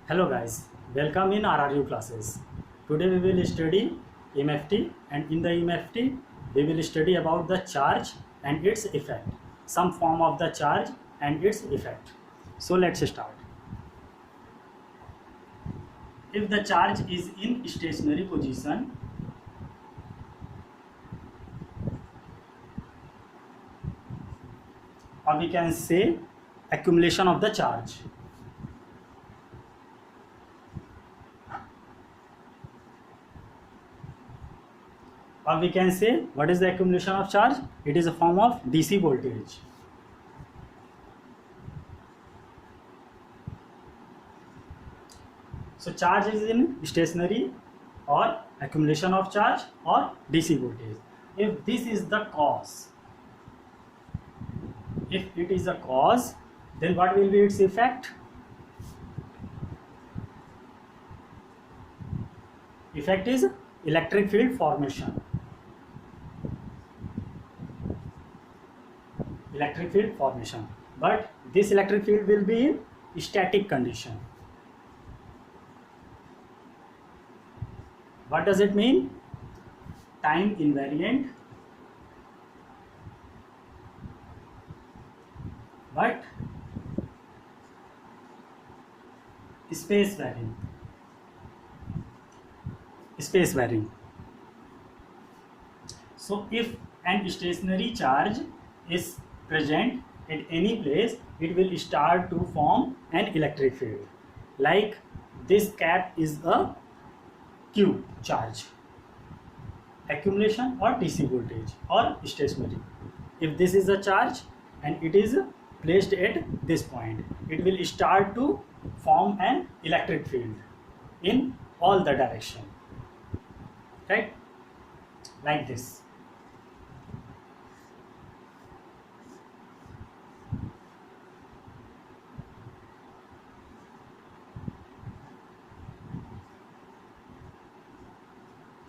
Hello guys, welcome in RRU classes. Today we will study MFT, and in the MFT we will study about the charge and its effect, some form of the charge and its effect. So let's start. If the charge is in stationary position, or we can say accumulation of the charge. Or we can say, what is the accumulation of charge? It is a form of DC voltage. So charge is in stationary or accumulation of charge or DC voltage. If this is the cause, if it is a cause, then what will be its effect? Effect is electric field formation. Electric field formation. But this electric field will be in static condition. What does it mean? Time invariant, but space varying. Space varying. So if an stationary charge is present at any place, it will start to form an electric field. Like this cap is a Q charge, accumulation or DC voltage or stationary. If this is a charge and it is placed at this point, it will start to form an electric field in all the direction, right? Like this.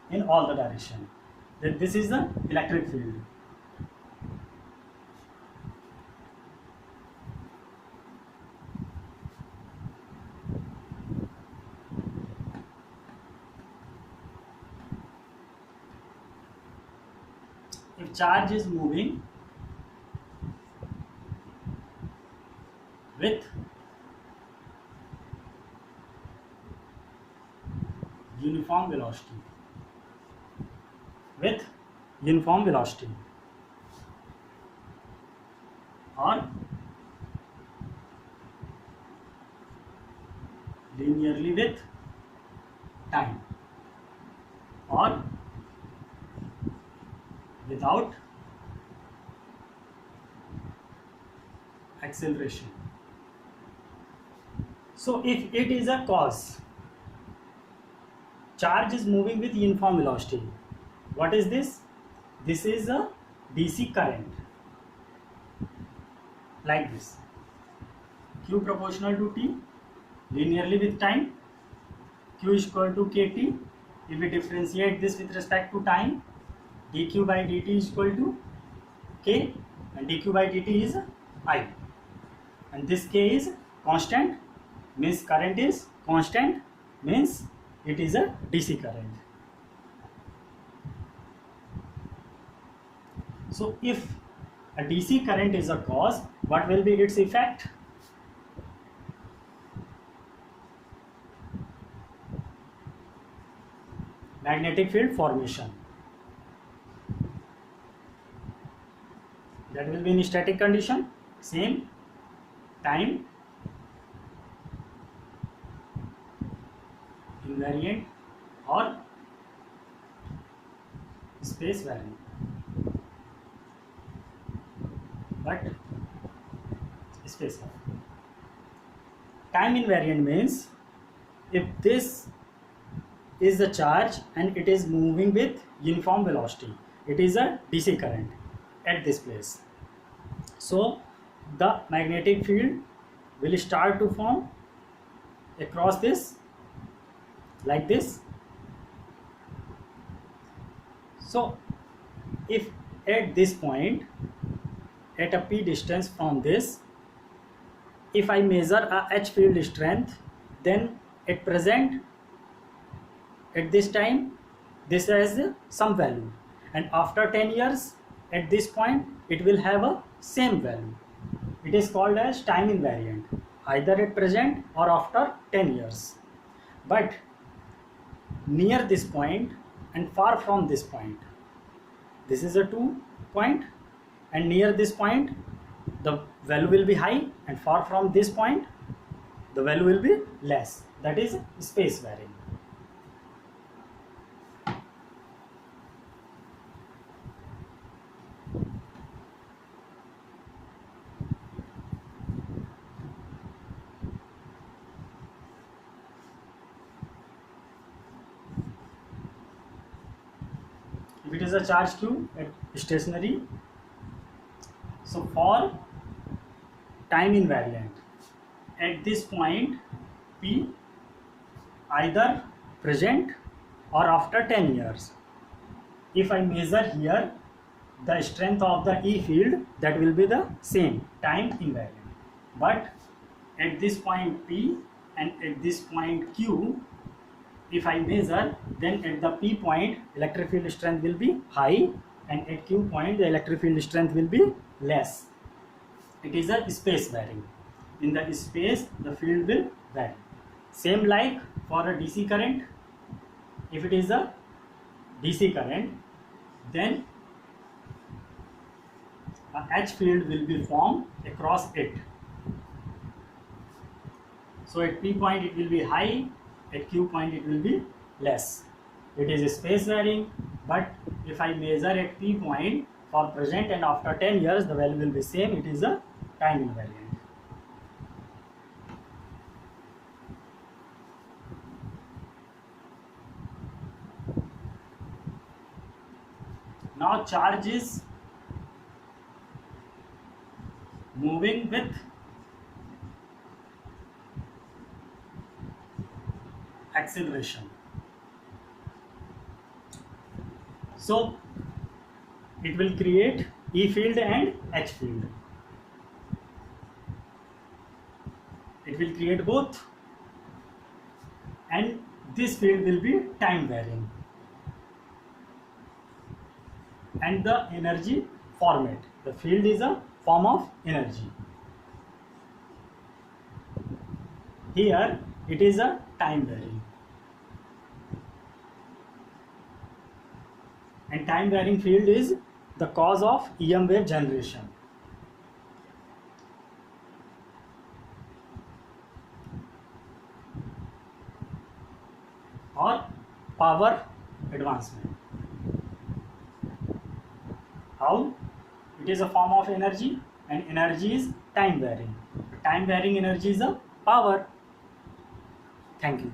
In all the direction. Then this is the electric field. If charge is moving with uniform velocity, or linearly with time, or without acceleration. So if it is a cause, charge is moving with uniform velocity. What is this? This is a DC current, like this. Q proportional to T, linearly with time. Q is equal to KT. If we differentiate this with respect to time, dQ by dt is equal to K, and dQ by dt is I. And this K is constant, means current is constant, means it is a DC current. So if a DC current is a cause, what will be its effect? Magnetic field formation. That will be in static condition, same time invariant or space varying. But space varying. Time invariant means if this is the charge and it is moving with uniform velocity, it is a DC current at this place. So the magnetic field will start to form across this, like this. So if at this point, at a p distance from this, if I measure a H field strength, then at present, at this time, this has some value, and after 10 years at this point it will have a same value. It is called as time invariant, either at present or after 10 years. But near this point and far from this point, this is a 2 point, and near this point the value will be high, and far from this point the value will be less. That is space varying. If it is a charge q at stationary, so for time invariant at this point p, either present or after 10 years, if I measure here the strength of the E field, that will be the same, time invariant. But at this point P and at this point Q, if I measure, then at the P point electric field strength will be high, and at Q point the electric field strength will be less. It is a space varying. In the space the field will vary. Same like for a DC current. If it is a DC current, then a H field will be formed across it. So at P point it will be high, at Q point it will be less. It is space varying, but if I measure at P point for present and after 10 years, the value will be same. It is a time invariant. Now charge is moving with acceleration. So it will create E field and H field. It will create both, and this field will be time varying, and the energy format. The field is a form of energy. Here it is a time varying, and time varying field is the cause of EM wave generation. Or power advancement. How? It is a form of energy, and energy is time varying. Time varying energy is a power. Thank you.